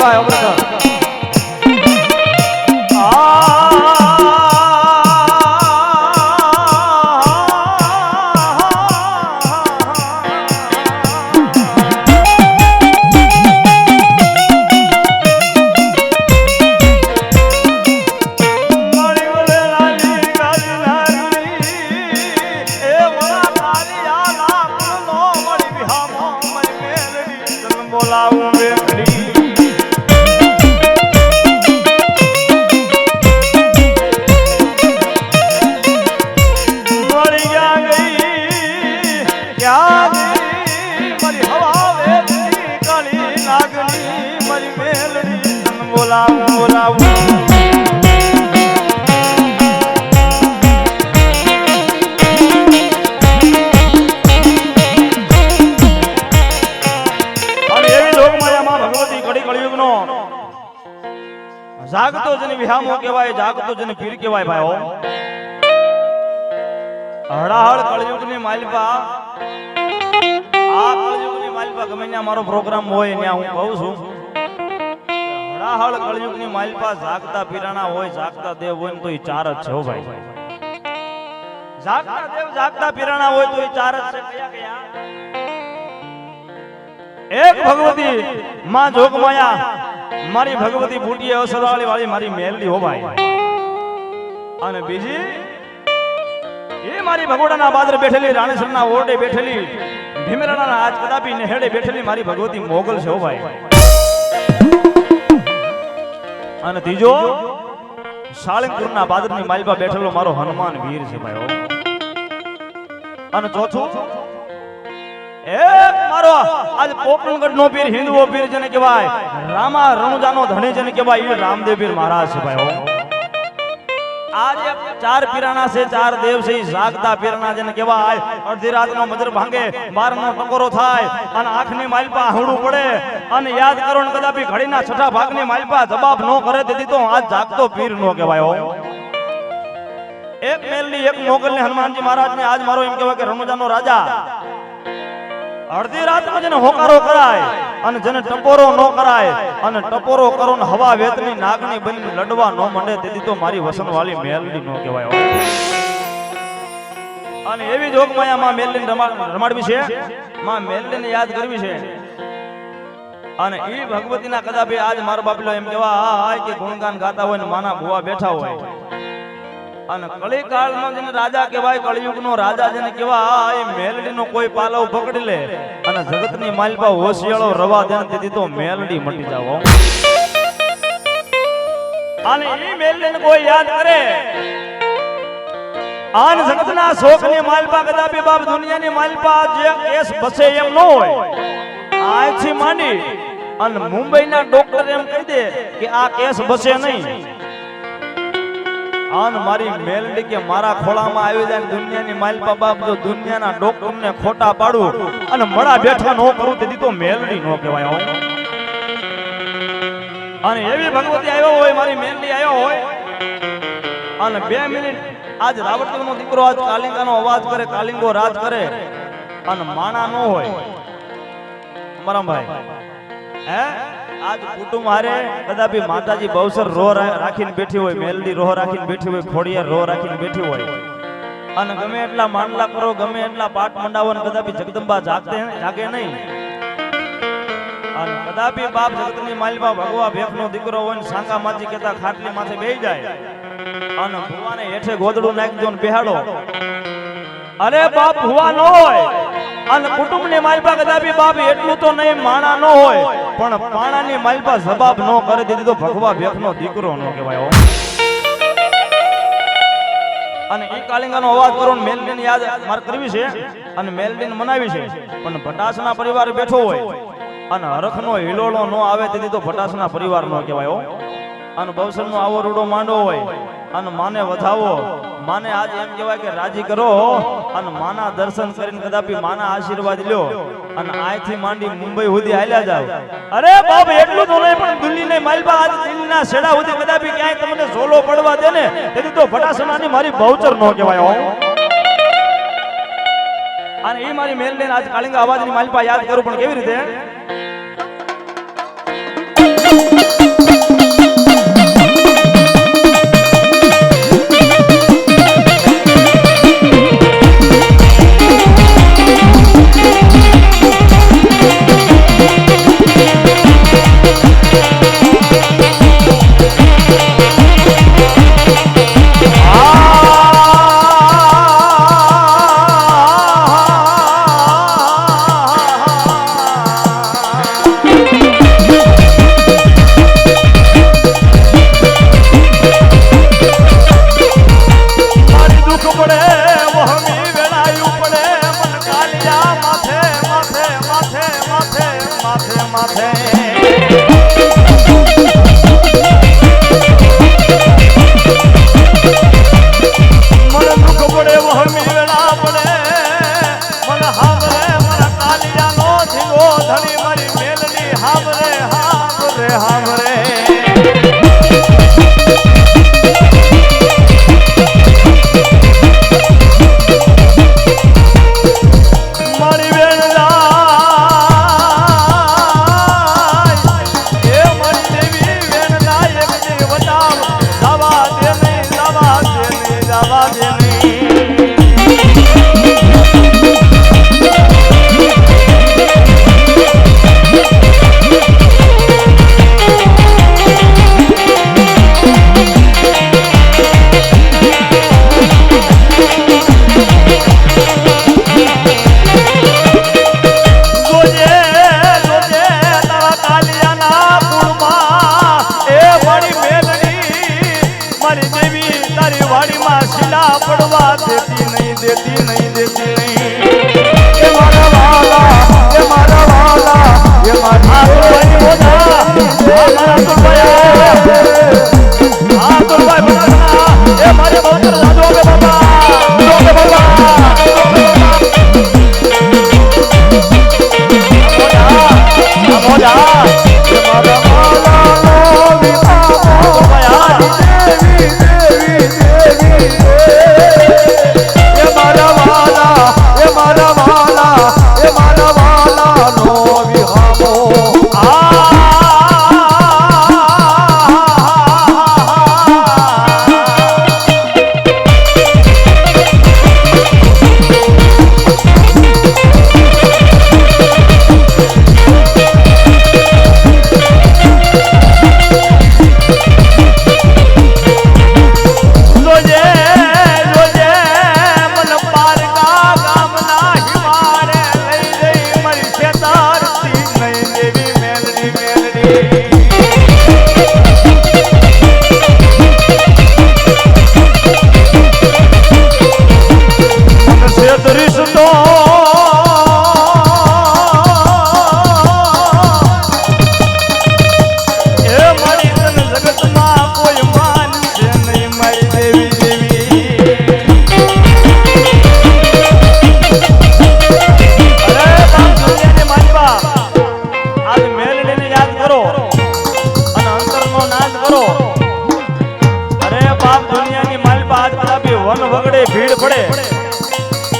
ભાઈ અમૃતસર જાગતો જને વિહામો કહેવાય, જાગતો જને પીર કહેવાય ભાઈઓ. હડાહડ કળયુગની માલપા, આ કળયુગની માલપા ગમે ત્યાં મારો પ્રોગ્રામ હોય ત્યાં હું કહું છું, હડાહડ કળયુગની માલપા જાગતા પીરાણા હોય, જાગતા દેવ હોય ને તો એ ચાર જ છે હો ભાઈ. જાગતા દેવ જાગતા પીરાણા હોય તો એ ચાર જ છે. કયા કયા? એક ભગવતી માં જોગમાયા, મારી ભગવતી બુટીએ અસરવાળી વાળી મારી મેલડી હો ભાઈ. અને બીજી એ મારી ભગોડાના બાદર બેઠેલી, રાણેસરના ઓરડે બેઠેલી, ભીમરાના આજ કદાપી નેહડે બેઠેલી મારી ભગવતી મોગલ છે હો ભાઈ. અને ત્રીજો સાળંગપુરના બાદરની માલપા બેઠેલો મારો હનુમાન વીર છે ભાઈ. અને ચોથું એક મારો આજ પોકરણગઢ નો પીર, હિન્દુઓ પીર જેને કહેવાય, રામા રણુજાનો ધણી જેને કહેવાય, એ રામદેવ પીર મહારાજ છે ભાઈ. આજે ચાર પીરાણા છે, ચાર દેવ છે, જાગતા પીરાણા જેને કહેવાય. અડધી રાતનો મજર ભાંગે, બારનો ટકોરો થાય અને આંખની માલપા આહુડું પડે અને યાદ કરો ને કદાપી ઘડીના છઠ્ઠા ભાગની માલપા જવાબ નો કરે તેથી તો આજ જાગતો પીર નો કહેવાય. એક મેલની, એક મોગલ ને હનુમાનજી મહારાજ ને આજ મારો એમ કહેવાય કે રણુજાનો રાજા અડધી રાતમાં જેને હોકારો કરાય અને જેને ટપોરો નો કરાય અને ટપોરો કરો ને હવા વેતની નાગણી બની લડવા નો મંડે તેથી તો મારી વસનવાળી મેલડી નો કહેવાય. અને એવી જોગમાયા માં મેલડીને રમાડવી છે, માં મેલડીને યાદ કરવી છે. અને ઈ ભગવતીના કદાપી આજ મારો બાપલો એમ કહેવાય કે ગુણગાન ગાતા હોય ને માના ભુવા બેઠા હોય. અને કળીકાળનો જેને રાજા કહેવાય, કળિયુગનો રાજા જેને કહેવાય, મેલડીનો કોઈ પાલવ પકડી લે અને જગતની માલપા હોશિયાળો રવા દે તેથી તો મેલડી મટી જાવ. અને ઈ મેલડીને કોઈ યાદ કરે આન જગતના શોખની માલપા કદાપી બાપ દુનિયાની માલપા જે કેસ બસે એમ ન હોય. આજથી માંડી અને મુંબઈના ડોક્ટર એમ કહી દે કે આ કેસ બસે નહીં. આન મારી મેલડી કે મારા ખોળામાં આવી જાય દુનિયાની માલપા બાપ જો દુનિયાના ડોક્ટરને ખોટા પાડું અને મળા બેઠા નો કરું તેથી તો મેલડી નો કહેવાય. અને એવી ભગવતી આવ્યો હોય, મારી મેલડી આવ્યો હોય અને 2 મિનિટ આજ રાવણનો દીકરો આજ કાલિંગાનો અવાજ કરે, કાલિંગો રાજ કરે અને માણા નો હોય. અમારા ભાઈ હે આજ કુટુંબ હારે કદાપી માતાજી બહુસર રો રાખીને બેઠી હોય, મેલડી રોહ રાખીને બેઠી હોય, ખોડિયાર રોહ રાખીને બેઠી હોય અને ગમે એટલા માંડલા કરો, ગમે એટલા પાટ મંડાવો ને કદાપી જગદંબા જાગે નહીં. અને કદાપી બાપ જગતની માલપા ભગવા ભેખનો દીકરો હોય ને સાંગા માજી કેતા ખાટલી માથે બેહી જાય અને ભુવાને હેઠે ગોદડું નાખજો ને બેહાડો. અરે બાપ ભુવા ન હોય અને કુટુંબની માલપા કદાપી બાપ એટલું તો નહીં માણા ન હોય પણ પાણાની માલપા જવાબ ન કરે દીધી તો ભગવા ભેખનો દીકરો ન કહેવાય. અને ઈ કાલિંગાનો અવાજ કરો ને મેલડીને યાદ માર કરવી છે અને મેલડીને મનાવી છે. પણ ભટાસના પરિવાર બેઠો હોય અને હરખનો હિલોળો ન આવે તેથી તો ભટાસના પરિવાર ન કહેવાય. અને બવસરનો આવો રૂડો માંડો હોય અને માને વધાવો, માને આજ એમ કહેવાય કે રાજી કરો અને માના દર્શન કરીને કદાપી માના આશીર્વાદ લ્યો અને આયથી માંડી મુંબઈ સુધી હાલ્યા જાવ. અરે બાપ એટલું તો નહીં પણ દિલ્હીની માલપા આજ દિલ્હીના છેડા સુધી કદાપી ક્યાંય તમને ઝોલો પડવા દે ને તેથી તો ભટાસણાની મારી બહુચર ન કહેવાય. અને એ મારી મેલડીને આજ કાલિંગા અવાજની માલપા યાદ કરું પણ કેવી રીતે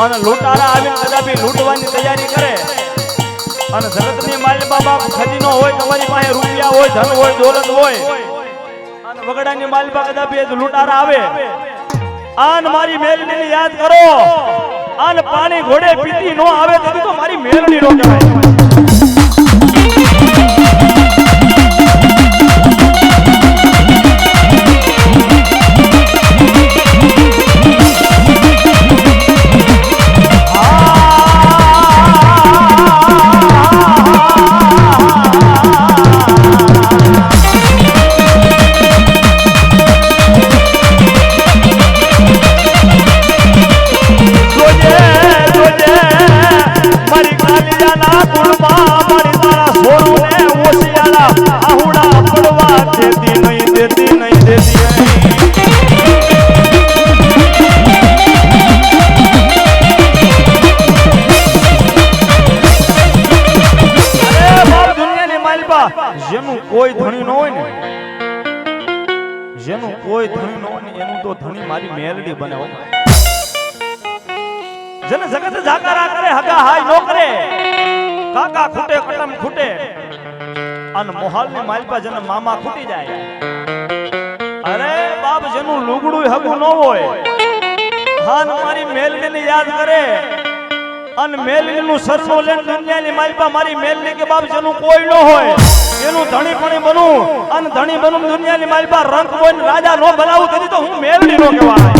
અને લૂંટારા આવીને કદાપી લૂંટવાની તૈયારી કરે અને જગતની માલિકા બાપ ખજીનો હોય, તમારી પાસે રૂપિયા હોય, ધન હોય, દોલત હોય અને વગડાની માલિકા કદાપી લૂંટારા આવે આન મારી મેલડીને યાદ કરો આન પાણી ઘોડે પીતી નો આવે તો મારી મેલડી નો કહેવાય. જેનું કોઈ ધણી ન હોય ને, જેનું કોઈ ધણી ન હોય ને એનું તો ધણી મારી મેલડી બને. જેને જગત જાકારા કરે, હગા હાય નો કરે, કાકા ખૂટે કટમ ખૂટે અને મોહાલની માલપા જેને મામા ખૂટી જાય, અરે બાપ જેનું લુગડું હગું ન હોય, હા મારી મેલડીને યાદ કરે અને મેલડીનું સરનું લઈને દુનિયાની માલપા મારી મેલડી કે બાપ જેનું કોઈ ન હોય એનું ધણી પણ બનું અને ધણી બનું દુનિયાની માલપા રંગ હોય રાજા નો બનાવું તેથી તો હું મેલડી નો કહેવાય.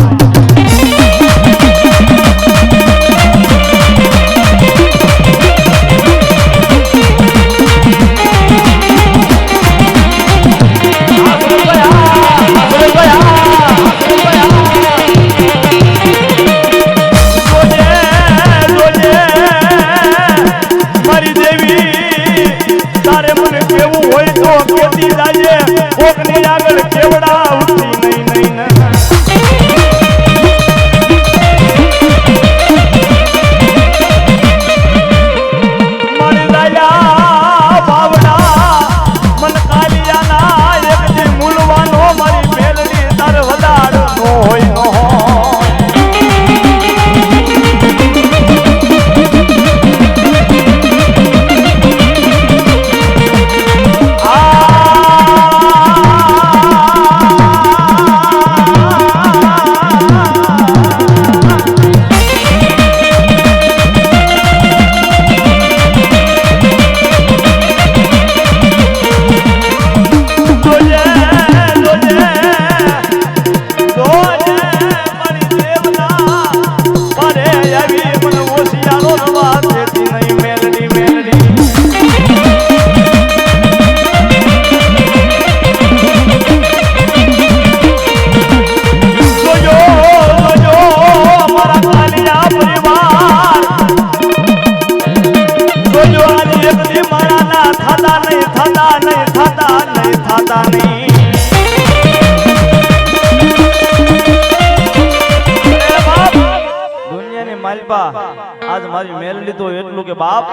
આજ મારી મેલડી તો એટલું કે બાપ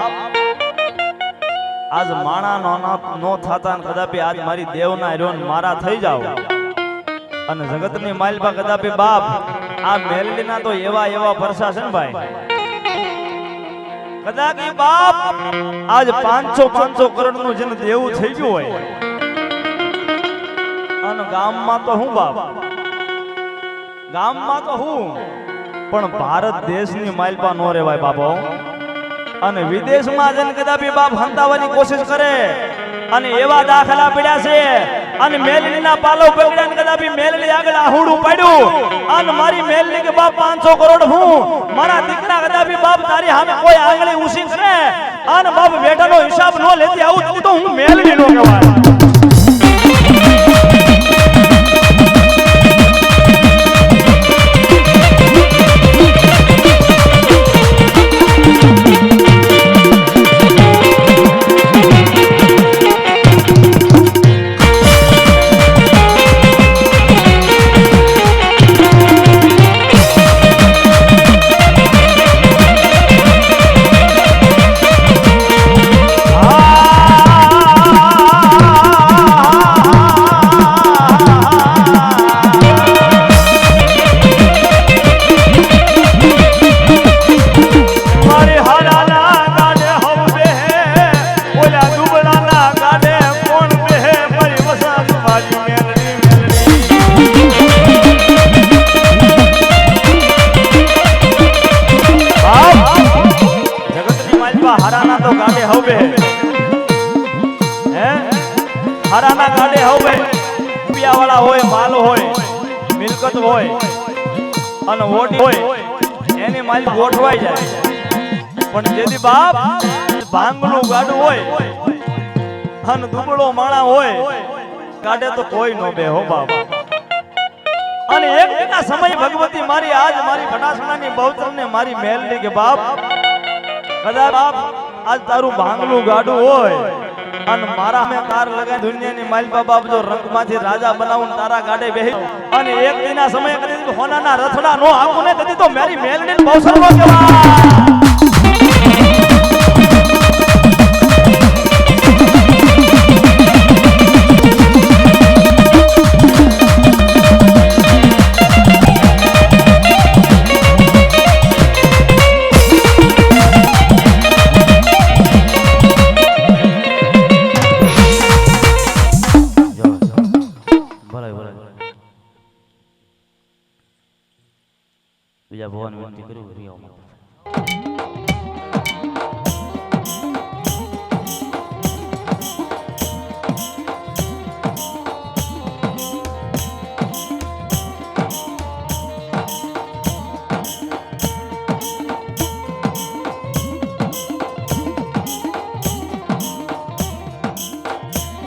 આજ માણા નો થાતા કદાપી આજ મારી દેવના હેરોન મારા થઈ જાવ અને જગતની માલપા કદાપી બાપ આ મેલડીના તો એવા પરસા છે ને ભાઈ કદાપી બાપ આજ 500 કરોડ નું જેને દેવું થઈ ગયું હોય અને ગામમાં તો હું બાપ ગામમાં તો હું પણ ભારત દેશની માલપા નો રેવાય બાપો અને વિદેશમાં જઈને કદાપી બાપ હંતાવાની કોશિશ કરે અને એવા દાખલા પડ્યા છે અને મેલડીના પાલો પકડ્યા કદાપી મેલડી આગળ આહુડું પડ્યું અને મારી મેલડી કે બાપ 500 કરોડ હું મારા દીકરા કદાપી બાપ તારી સામે કોઈ આંગળી ઊંચી કરે અને બાપ બેટાનો હિસાબ નો લેતી આવું તો હું મેલડી નો કહેવાય. હરાના ગાડે હવે રૂપિયા વાળા હોય માલ હોય મિલકત હોય અને ઓડી હોય એની માલ ગોઠવાઈ જાય પણ જેથી બાપ ભાંગનું ગાડું હોય અને દુબળો માણા હોય ગાડે તો કોઈ નો બે હો બાપ અને એક દિના સમય ભગવતી મારી આજ મારી ફટાસણાની બહુચરને મારી મેલડી કે બાપ કદાચ બાપ આજ તારું ભાંગનું ગાડું હોય અને મારા મે કાર લગાય દુનિયાની માલપા બાપ જો રંગમાંથી રાજા બનાવું તારા ગાડે બેહી અને એક દિના સમય કરી હોનાના રથડા નો આકું ને કદી તો મારી મેલડી બહુચરનો કહેવાય. બીજા ભગવાન વિનંતી કરું રિયામાં